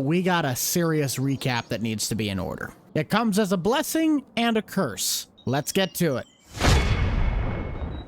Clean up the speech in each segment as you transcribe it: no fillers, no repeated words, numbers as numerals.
we got a serious recap that needs to be in order. It comes as a blessing and a curse. Let's get to it.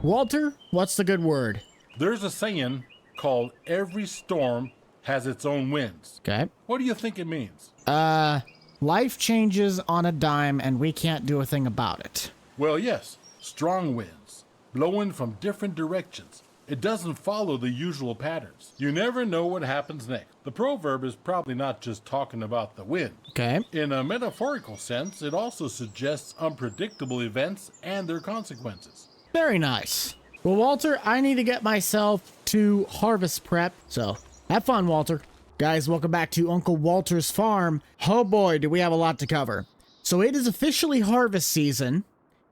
Walter, what's the good word? There's a saying called every storm has its own winds. Okay. What do you think it means? Life changes on a dime and we can't do a thing about it. Well, yes, strong winds, blowing from different directions. It doesn't follow the usual patterns. You never know what happens next. The proverb is probably not just talking about the wind. Okay. In a metaphorical sense, it also suggests unpredictable events and their consequences. Very nice. Well, Walter, I need to get myself to harvest prep, so have fun, Walter. Guys, welcome back to Uncle Walter's farm. Oh boy, do we have a lot to cover. So it is officially harvest season.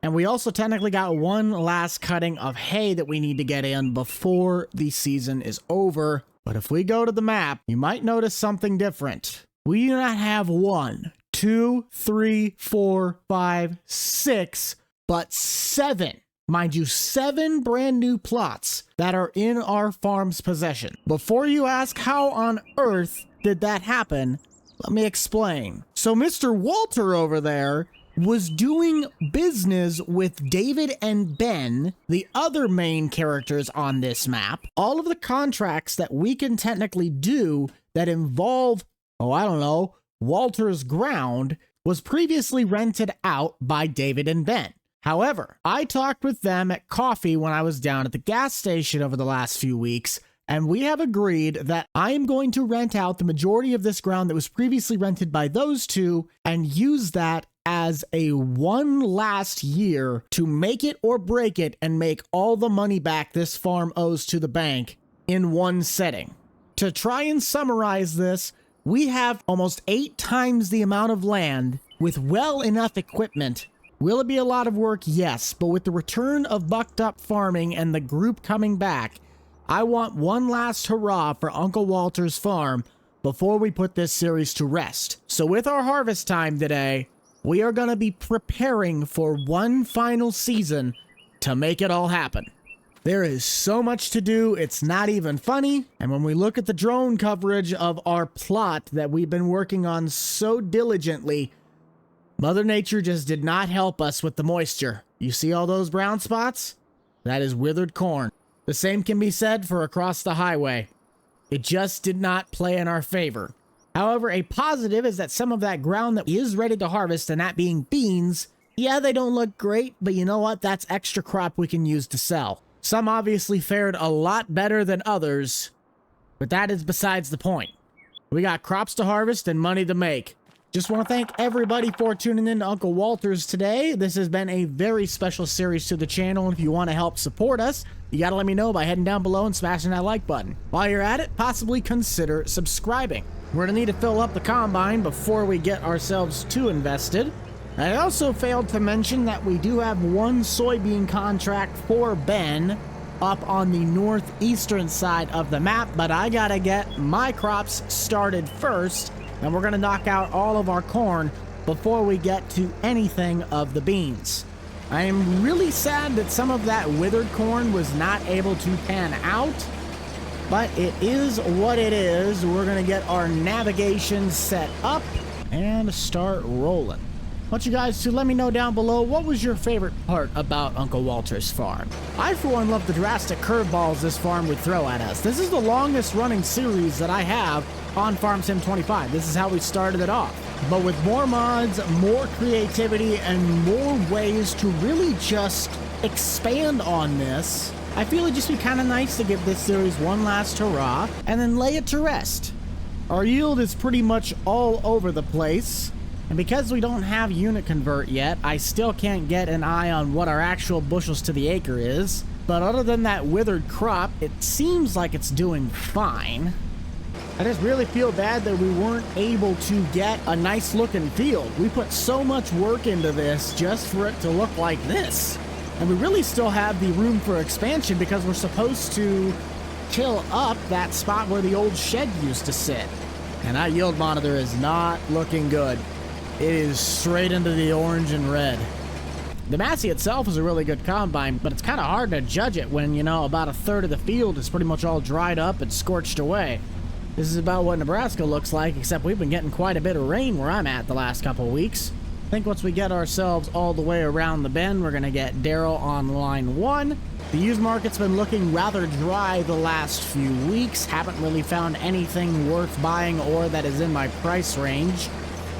And we also technically got one last cutting of hay that we need to get in before the season is over. But if we go to the map, you might notice something different. We do not have 1, 2, 3, 4, 5, 6, but 7. Mind you, 7 brand new plots that are in our farm's possession. Before you ask how on earth did that happen, let me explain. So Mr. Walter over there was doing business with David and Ben, the other main characters on this map. All of the contracts that we can technically do that involve, Walter's ground was previously rented out by David and Ben. However, I talked with them at coffee when I was down at the gas station over the last few weeks, and we have agreed that I am going to rent out the majority of this ground that was previously rented by those two and use that as a one last year to make it or break it and make all the money back this farm owes to the bank in one setting. To try and summarize this, we have almost 8 times the amount of land with well enough equipment. Will it be a lot of work? Yes, but with the return of Bucked Up Farming and the group coming back, I want one last hurrah for Uncle Walter's farm before we put this series to rest. So with our harvest time today, we are going to be preparing for one final season to make it all happen. There is so much to do, it's not even funny. And when we look at the drone coverage of our plot that we've been working on so diligently, Mother Nature just did not help us with the moisture. You see all those brown spots? That is withered corn. The same can be said for across the highway. It just did not play in our favor. However, a positive is that some of that ground that is ready to harvest, and that being beans, yeah, they don't look great, but you know what? That's extra crop we can use to sell. Some obviously fared a lot better than others, but that is besides the point. We got crops to harvest and money to make. Just want to thank everybody for tuning in to Uncle Walter's today. This has been a very special series to the channel. If you want to help support us, you got to let me know by heading down below and smashing that like button. While you're at it, possibly consider subscribing. We're going to need to fill up the combine before we get ourselves too invested. I also failed to mention that we do have one soybean contract for Ben up on the northeastern side of the map, but I got to get my crops started first. And we're going to knock out all of our corn before we get to anything of the beans. I am really sad that some of that withered corn was not able to pan out, but it is what it is. We're going to get our navigation set up and start rolling. I want you guys to let me know down below, what was your favorite part about Uncle Walter's farm? I, for one, love the drastic curveballs this farm would throw at us. This is the longest running series that I have on Farm Sim 25. This is how we started it off. But with more mods, more creativity, and more ways to really just expand on this, I feel it'd just be kind of nice to give this series one last hurrah and then lay it to rest. Our yield is pretty much all over the place. And because we don't have unit convert yet, I still can't get an eye on what our actual bushels to the acre is. But other than that withered crop, it seems like it's doing fine. I just really feel bad that we weren't able to get a nice looking field. We put so much work into this just for it to look like this. And we really still have the room for expansion because we're supposed to till up that spot where the old shed used to sit. And our yield monitor is not looking good. It is straight into the orange and red. The Massey itself is a really good combine, but it's kind of hard to judge it when, you know, about a third of the field is pretty much all dried up and scorched away. This is about what Nebraska looks like, except we've been getting quite a bit of rain where I'm at the last couple of weeks. I think once we get ourselves all the way around the bend, we're going to get Daryl on line 1. The used market's been looking rather dry the last few weeks. Haven't really found anything worth buying or that is in my price range.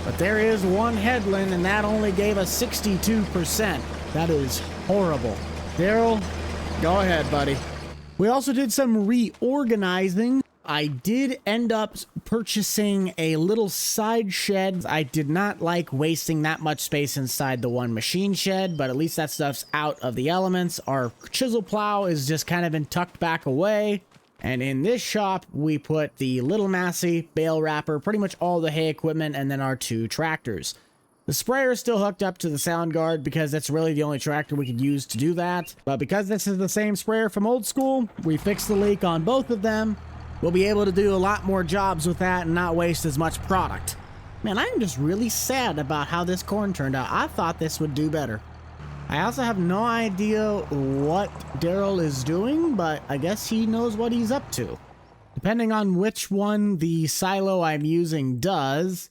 But there is one headland, and that only gave us 62%. That is horrible. Daryl, go ahead, buddy. We also did some reorganizing. I did end up purchasing a little side shed. I did not like wasting that much space inside the one machine shed, but at least that stuff's out of the elements. Our chisel plow is just kind of been tucked back away. And in this shop, we put the little Massey, bale wrapper, pretty much all the hay equipment, and then our 2 tractors. The sprayer is still hooked up to the sound guard because that's really the only tractor we could use to do that. But because this is the same sprayer from old school, we fixed the leak on both of them. We'll be able to do a lot more jobs with that and not waste as much product. Man, I'm just really sad about how this corn turned out. I thought this would do better. I also have no idea what Daryl is doing, but I guess he knows what he's up to. Depending on which one the silo I'm using does,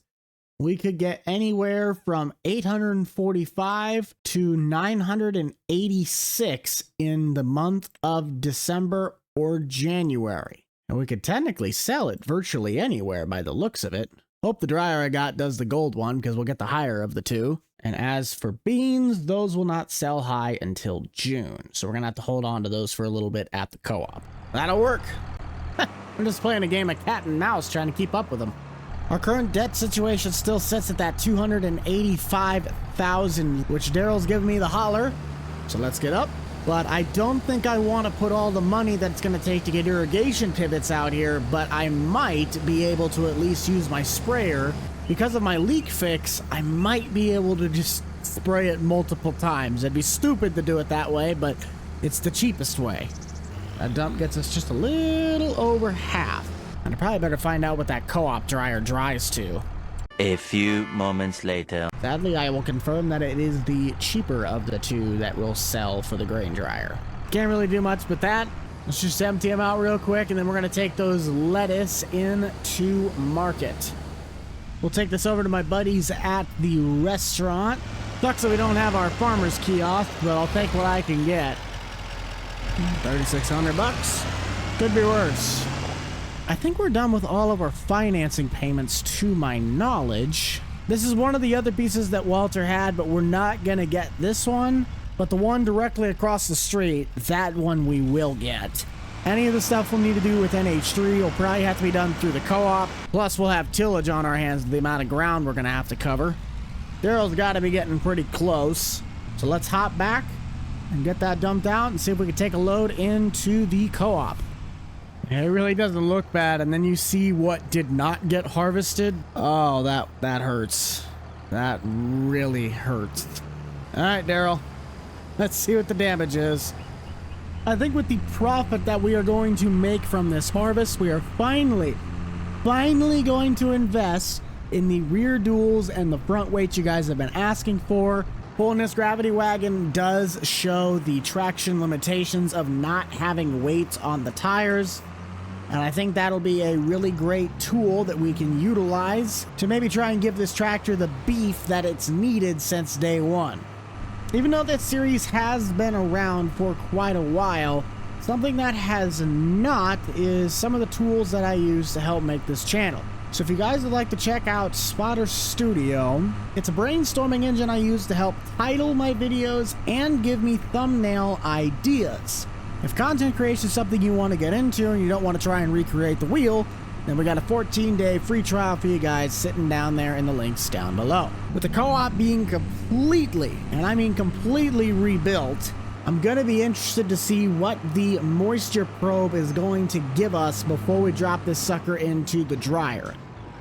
we could get anywhere from 845 to 986 in the month of December or January. And we could technically sell it virtually anywhere by the looks of it. Hope the dryer I got does the gold one because we'll get the higher of the 2. And as for beans, those will not sell high until June. So we're going to have to hold on to those for a little bit at the co-op. That'll work. I'm just playing a game of cat and mouse trying to keep up with them. Our current debt situation still sits at that $285,000, which Daryl's giving me the holler. So let's get up. But I don't think I want to put all the money that it's going to take to get irrigation pivots out here, but I might be able to at least use my sprayer. Because of my leak fix, I might be able to just spray it multiple times. It'd be stupid to do it that way, but it's the cheapest way. That dump gets us just a little over half. And I probably better find out what that co-op dryer dries to. A few moments later. Sadly, I will confirm that it is the cheaper of the 2 that will sell for the grain dryer. Can't really do much with that. Let's just empty them out real quick, and then we're going to take those lettuce into market. We'll take this over to my buddies at the restaurant. Sucks that we don't have our farmer's kiosk, but I'll take what I can get. $3,600. Could be worse. I think we're done with all of our financing payments to my knowledge. This is one of the other pieces that Walter had, but we're not going to get this one. But the one directly across the street, that one we will get. Any of the stuff we'll need to do with NH3 will probably have to be done through the co-op. Plus, we'll have tillage on our hands with the amount of ground we're going to have to cover. Daryl's got to be getting pretty close. So let's hop back and get that dumped out and see if we can take a load into the co-op. It really doesn't look bad, and then you see what did not get harvested. Oh, that hurts. That really hurts. All right, Daryl. Let's see what the damage is. I think with the profit that we are going to make from this harvest, we are finally going to invest in the rear duals and the front weights you guys have been asking for. Pulling this gravity wagon does show the traction limitations of not having weights on the tires. And I think that'll be a really great tool that we can utilize to maybe try and give this tractor the beef that it's needed since day one. Even though this series has been around for quite a while, something that has not is some of the tools that I use to help make this channel. So if you guys would like to check out Spotter Studio, it's a brainstorming engine I use to help title my videos and give me thumbnail ideas. If content creation is something you want to get into and you don't want to try and recreate the wheel, then we got a 14-day free trial for you guys sitting down there in the links down below. With the co-op being completely, and I mean completely rebuilt, I'm going to be interested to see what the moisture probe is going to give us before we drop this sucker into the dryer.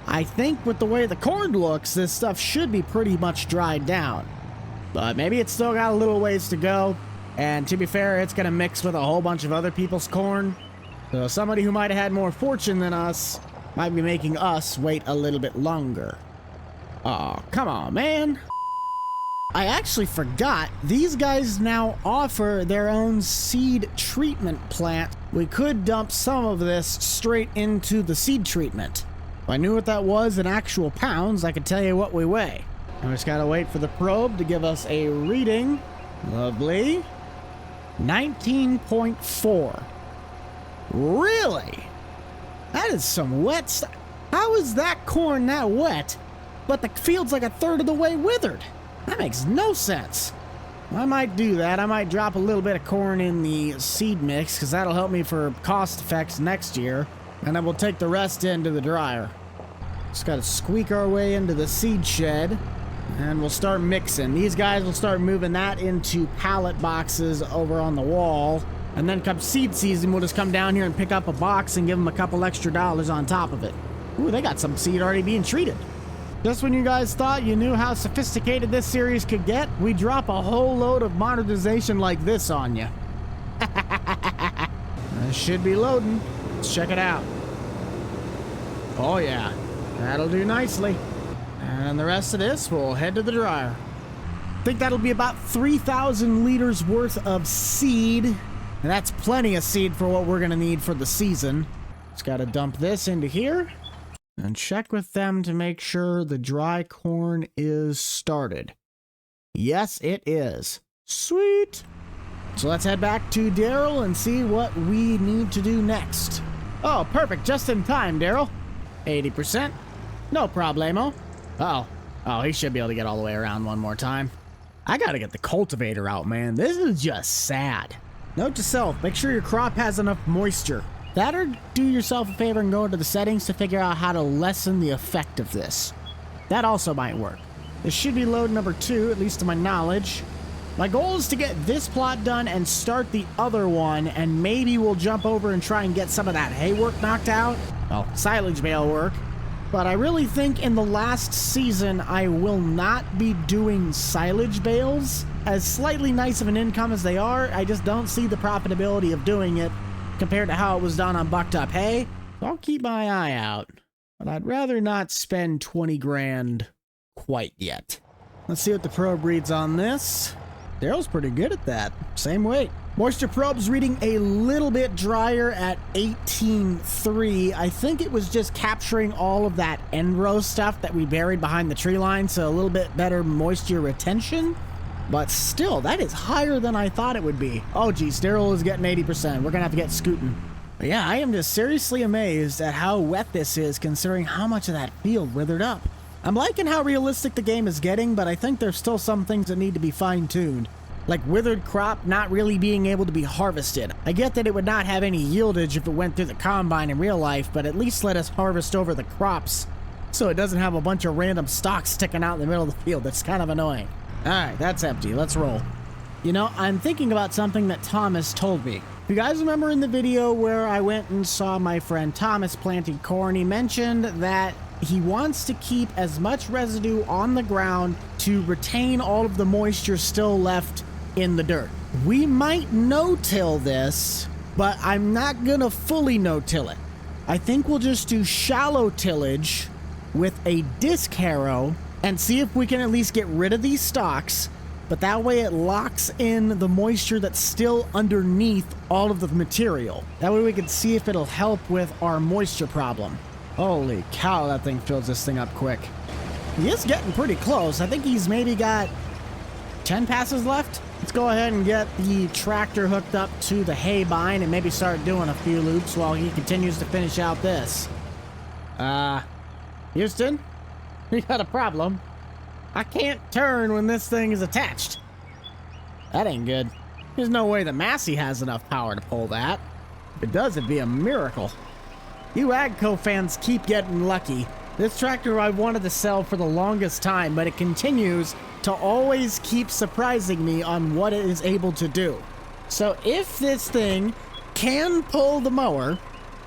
I think with the way the corn looks, this stuff should be pretty much dried down. But maybe it's still got a little ways to go. And to be fair, it's going to mix with a whole bunch of other people's corn. So somebody who might have had more fortune than us might be making us wait a little bit longer. Oh, come on, man. I actually forgot, these guys now offer their own seed treatment plant. We could dump some of this straight into the seed treatment. If I knew what that was in actual pounds, I could tell you what we weigh. I just gotta wait for the probe to give us a reading. Lovely. 19.4. Really? That is some wet stuff. How is that corn that wet, but the field's like a third of the way withered? That makes no sense. I might do that. I might drop a little bit of corn in the seed mix, because that'll help me for cost effects next year. And then we'll take the rest into the dryer. Just gotta squeak our way into the seed shed, and we'll start mixing. These guys will start moving that into pallet boxes over on the wall. And then come seed season, we'll just come down here and pick up a box and give them a couple extra dollars on top of it. Ooh, they got some seed already being treated. Just when you guys thought you knew how sophisticated this series could get, we drop a whole load of modernization like this on you. This should be loading. Let's check it out. Oh yeah, that'll do nicely. And the rest of this, we'll head to the dryer. I think that'll be about 3,000 liters worth of seed. And that's plenty of seed for what we're gonna need for the season. Just gotta dump this into here. And check with them to make sure the dry corn is started. Yes, it is. Sweet. So let's head back to Daryl and see what we need to do next. Oh, perfect. Just in time, Daryl. 80%. No problemo. Oh, he should be able to get all the way around one more time. I gotta get the cultivator out, man. This is just sad. Note to self, make sure your crop has enough moisture. That, or do yourself a favor and go into the settings to figure out how to lessen the effect of this. That also might work. This should be load number 2, at least to my knowledge. My goal is to get this plot done and start the other one, and maybe we'll jump over and try and get some of that hay work knocked out. Well, silage bale work. But I really think in the last season, I will not be doing silage bales. As slightly nice of an income as they are, I just don't see the profitability of doing it compared to how it was done on bucked up hay. So I'll keep my eye out, but I'd rather not spend 20 grand quite yet. Let's see what the probe reads on this. Daryl's pretty good at that. Same weight. Moisture probe's reading a little bit drier at 18.3. I think it was just capturing all of that end row stuff that we buried behind the tree line, so a little bit better moisture retention. But still, that is higher than I thought it would be. Oh geez, Daryl is getting 80%. We're gonna have to get scooting. But yeah, I am just seriously amazed at how wet this is considering how much of that field withered up. I'm liking how realistic the game is getting, but I think there's still some things that need to be fine-tuned. Like withered crop not really being able to be harvested. I get that it would not have any yieldage if it went through the combine in real life, but at least let us harvest over the crops so it doesn't have a bunch of random stalks sticking out in the middle of the field. That's kind of annoying. Alright, that's empty. Let's roll. You know, I'm thinking about something that Thomas told me. You guys remember in the video where I went and saw my friend Thomas planting corn, he mentioned that he wants to keep as much residue on the ground to retain all of the moisture still left in the dirt. We might no-till this, but I'm not gonna fully no-till it. I think we'll just do shallow tillage with a disc harrow and see if we can at least get rid of these stalks, but that way it locks in the moisture that's still underneath all of the material. That way we can see if it'll help with our moisture problem. Holy cow, that thing fills this thing up quick. He is getting pretty close. I think he's maybe got 10 passes left. Let's go ahead and get the tractor hooked up to the hay bine and maybe start doing a few loops while he continues to finish out this. Houston? We got a problem. I can't turn when this thing is attached. That ain't good. There's no way the Massey has enough power to pull that. If it does, it'd be a miracle. You AGCO fans keep getting lucky. This tractor I've wanted to sell for the longest time, but it continues to always keep surprising me on what it is able to do. So if this thing can pull the mower,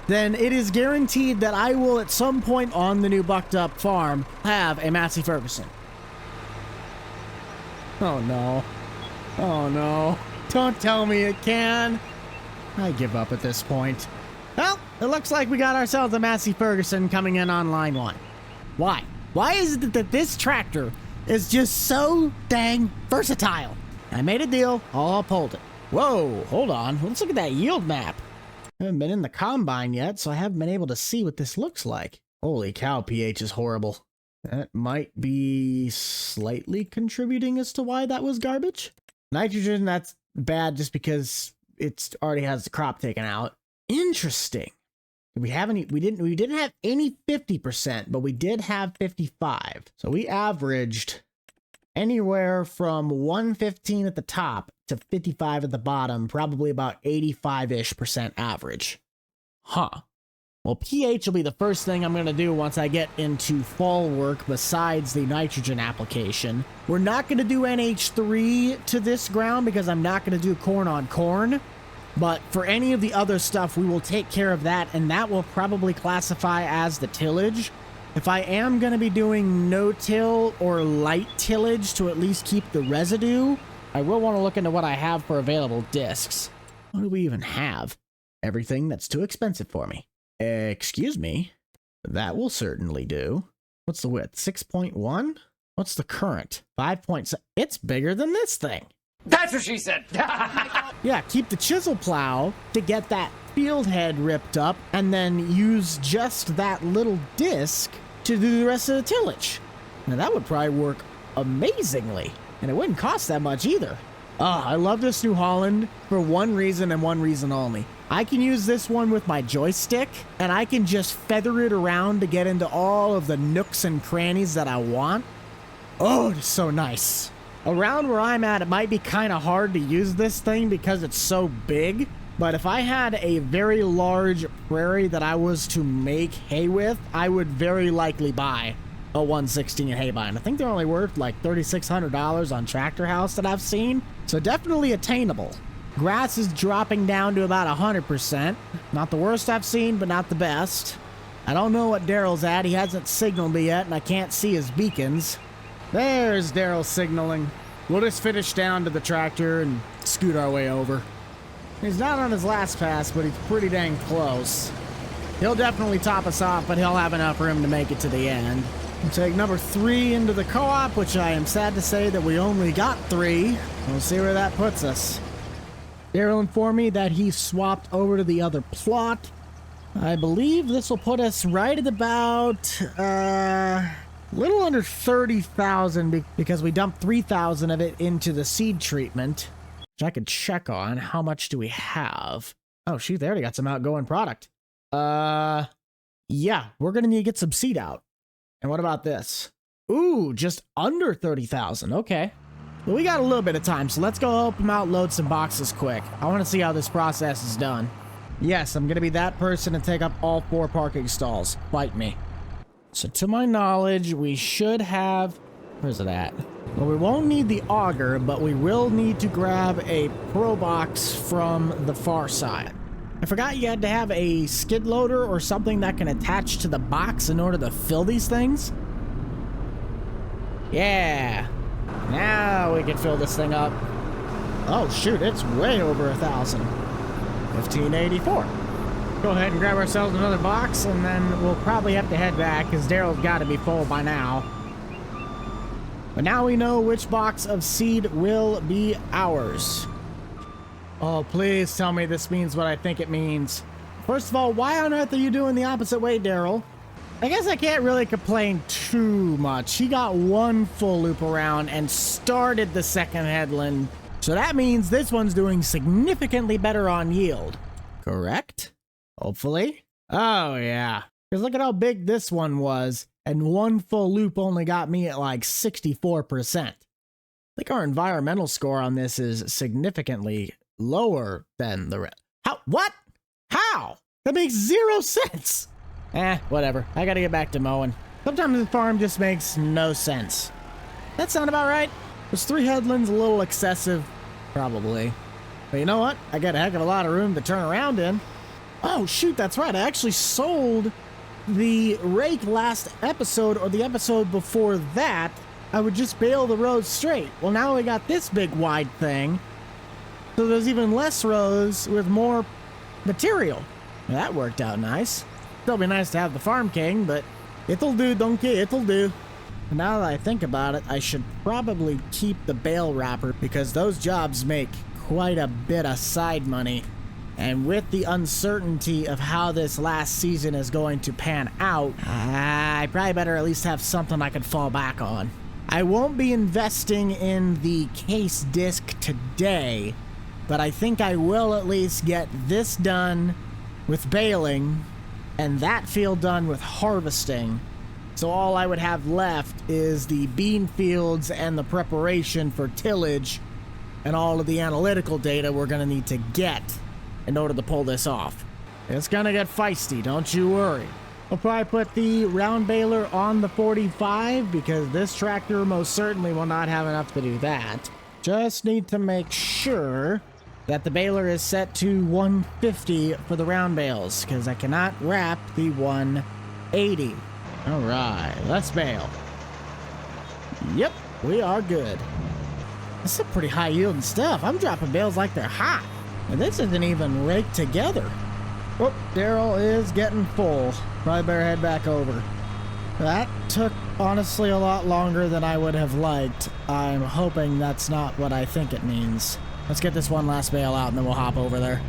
then it is guaranteed that I will at some point on the new bucked up farm have a Massey Ferguson. Oh no. Oh no. Don't tell me it can. I give up at this point. Well, it looks like we got ourselves a Massey Ferguson coming in on line 1. Why? Why is it that this tractor is just so dang versatile. I made a deal. I'll uphold it. Whoa, hold on. Let's look at that yield map. I haven't been in the combine yet, so I haven't been able to see what this looks like. Holy cow, pH is horrible. That might be slightly contributing as to why that was garbage. Nitrogen, that's bad just because it already has the crop taken out. Interesting. We didn't have any 50%, but we did have 55. So we averaged anywhere from 115 at the top to 55 at the bottom, probably about 85-ish% average. Huh. Well, pH will be the first thing I'm going to do once I get into fall work besides the nitrogen application. We're not going to do NH3 to this ground because I'm not going to do corn on corn. But for any of the other stuff, we will take care of that, and that will probably classify as the tillage. If I am going to be doing no-till or light tillage to at least keep the residue, I will want to look into what I have for available discs. What do we even have? Everything that's too expensive for me. Excuse me? That will certainly do. What's the width? 6.1? What's the current? 5.7. It's bigger than this thing. That's what she said. Yeah, keep the chisel plow to get that field head ripped up and then use just that little disc to do the rest of the tillage. Now that would probably work amazingly, and it wouldn't cost that much either. I love this New Holland for one reason and one reason only. I can use this one with my joystick, and I can just feather it around to get into all of the nooks and crannies that I want. Oh, it's so nice. Around where I'm at, it might be kind of hard to use this thing because it's so big, but if I had a very large prairie that I was to make hay with, I would very likely buy a 116 hay bind. I think they're only worth like $3,600 on Tractor House that I've seen, so definitely attainable. Grass is dropping down to about 100%. Not the worst I've seen, but not the best. I don't know what Daryl's at. He hasn't signaled me yet, and I can't see his beacons. There's Daryl signaling. We'll just finish down to the tractor and scoot our way over. He's not on his last pass, but he's pretty dang close. He'll definitely top us off, but he'll have enough room to make it to the end. We'll take number 3 into the co-op, which I am sad to say that we only got 3. We'll see where that puts us. Daryl informed me that he swapped over to the other plot. I believe this will put us right at about, little under 30,000 because we dumped 3,000 of it into the seed treatment, which I could check on. How much do we have? Oh, shoot, they already got some outgoing product. Yeah, we're going to need to get some seed out. And what about this? Ooh, just under 30,000. Okay. Well, we got a little bit of time, so let's go help them out, load some boxes quick. I want to see how this process is done. Yes, I'm going to be that person and take up all 4 parking stalls. Fight me. So to my knowledge, we should have... Where's it at? Well, we won't need the auger, but we will need to grab a Pro Box from the far side. I forgot you had to have a skid loader or something that can attach to the box in order to fill these things. Yeah. Now we can fill this thing up. Oh, shoot, it's way over 1,000. 1584. Go ahead and grab ourselves another box, and then we'll probably have to head back, because Daryl's got to be full by now. But now we know which box of seed will be ours. Oh, please tell me this means what I think it means. First of all, why on earth are you doing the opposite way, Daryl? I guess I can't really complain too much. He got one full loop around and started the second headland. So that means this one's doing significantly better on yield. Correct? Hopefully. Oh, yeah. Because look at how big this one was, and one full loop only got me at like 64%. I think our environmental score on this is significantly lower than the rest. How? What? How? That makes 0 sense. Whatever. I gotta get back to mowing. Sometimes the farm just makes no sense. That sound about right? Was 3 headlands a little excessive? Probably. But you know what? I got a heck of a lot of room to turn around in. Oh, shoot, that's right. I actually sold the rake last episode, or the episode before that. I would just bale the rows straight. Well, now we got this big wide thing. So there's even less rows with more material. Well, that worked out nice. Still be nice to have the Farm King, but it'll do, donkey, it'll do. now that I think about it, I should probably keep the bale wrapper because those jobs make quite a bit of side money. And with the uncertainty of how this last season is going to pan out, I probably better at least have something I can fall back on. I won't be investing in the case disc today, but I think I will at least get this done with baling and that field done with harvesting. So all I would have left is the bean fields and the preparation for tillage and all of the analytical data we're going to need to get in order to pull this off. It's going to get feisty, don't you worry. I'll probably put the round baler on the 45 because this tractor most certainly will not have enough to do that. Just need to make sure that the baler is set to 150 for the round bales because I cannot wrap the 180. All right, let's bale. Yep, we are good. This is pretty high yielding stuff. I'm dropping bales like they're hot. And this isn't even raked together. Oh, Daryl is getting full. Probably better head back over. That took, honestly, a lot longer than I would have liked. I'm hoping that's not what I think it means. Let's get this one last bale out and then we'll hop over there.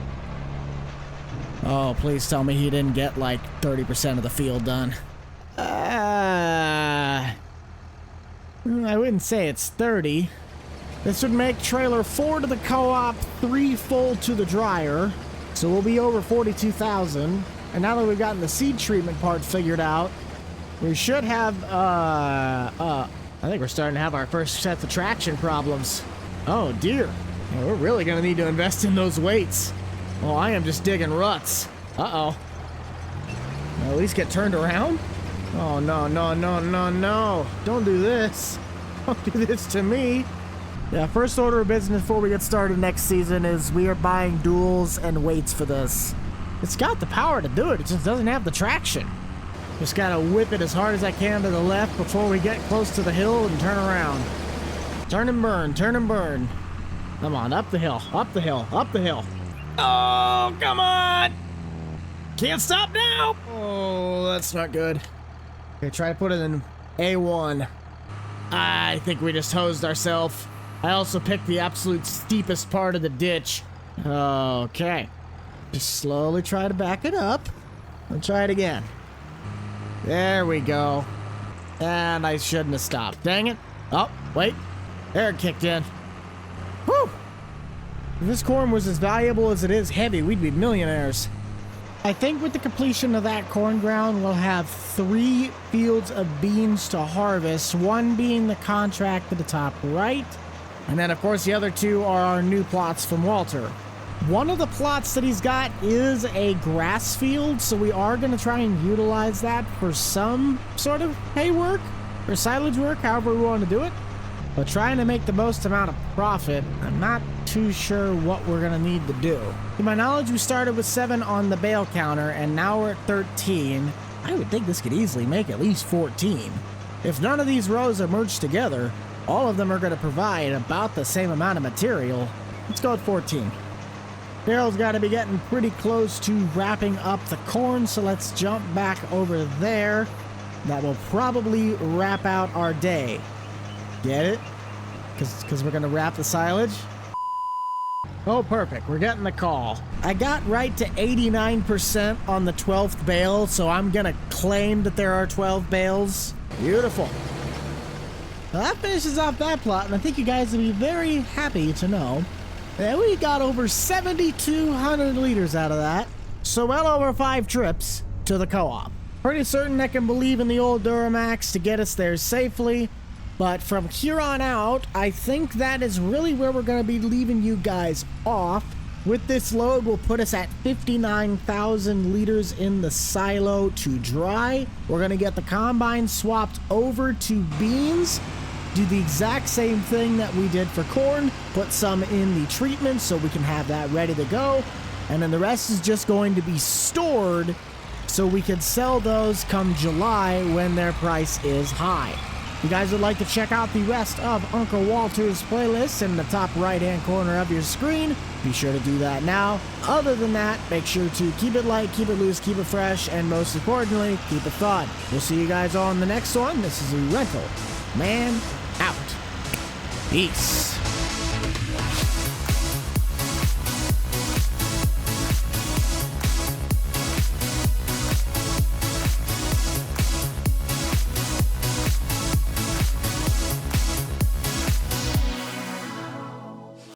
Oh, please tell me he didn't get like 30% of the field done. I wouldn't say it's 30. This would make trailer 4 to the co-op, 3 full to the dryer. So we'll be over 42,000. And now that we've gotten the seed treatment part figured out, we should have, I think we're starting to have our first set of traction problems. Oh dear. Yeah, we're really gonna need to invest in those weights. Oh, I am just digging ruts. Uh-oh. At least get turned around? Oh, no, no, no, no, no. Don't do this. Don't do this to me. Yeah, first order of business before we get started next season is we are buying duals and weights for this. It's got the power to do it, it just doesn't have the traction. Just gotta whip it as hard as I can to the left before we get close to the hill and turn around. Turn and burn, turn and burn. Come on, up the hill, up the hill, up the hill. Oh, come on! Can't stop now! Oh, that's not good. Okay, try to put it in A1. I think we just hosed ourselves. I also picked the absolute steepest part of the ditch. Okay. Just slowly try to back it up. I'll try it again. There we go. And I shouldn't have stopped. Dang it. Oh, wait. There it kicked in. Whew. If this corn was as valuable as it is heavy, we'd be millionaires. I think with the completion of that corn ground, we'll have 3 fields of beans to harvest, one being the contract to the top right. And then, of course, the other 2 are our new plots from Walter. One of the plots that he's got is a grass field, so we are going to try and utilize that for some sort of hay work or silage work, however we want to do it. But trying to make the most amount of profit, I'm not too sure what we're going to need to do. To my knowledge, we started with 7 on the bale counter, and now we're at 13. I would think this could easily make at least 14. If none of these rows are merged together, all of them are going to provide about the same amount of material. Let's go at 14. Daryl's got to be getting pretty close to wrapping up the corn, so let's jump back over there. That will probably wrap out our day. Get it? Because we're going to wrap the silage? Oh, perfect. We're getting the call. I got right to 89% on the 12th bale, so I'm going to claim that there are 12 bales. Beautiful. Well, that finishes off that plot, and I think you guys will be very happy to know that we got over 7,200 liters out of that. So well over 5 trips to the co-op. Pretty certain I can believe in the old Duramax to get us there safely. But from here on out, I think that is really where we're going to be leaving you guys off. With this load, will put us at 59,000 liters in the silo to dry. We're going to get the combine swapped over to beans. Do the exact same thing that we did for corn. Put some in the treatment so we can have that ready to go. And then the rest is just going to be stored so we can sell those come July when their price is high. If you guys would like to check out the rest of Uncle Walter's playlist in the top right-hand corner of your screen, be sure to do that now. Other than that, make sure to keep it light, keep it loose, keep it fresh, and most importantly, keep it fun. We'll see you guys on the next one. This is a rental Man out. Peace.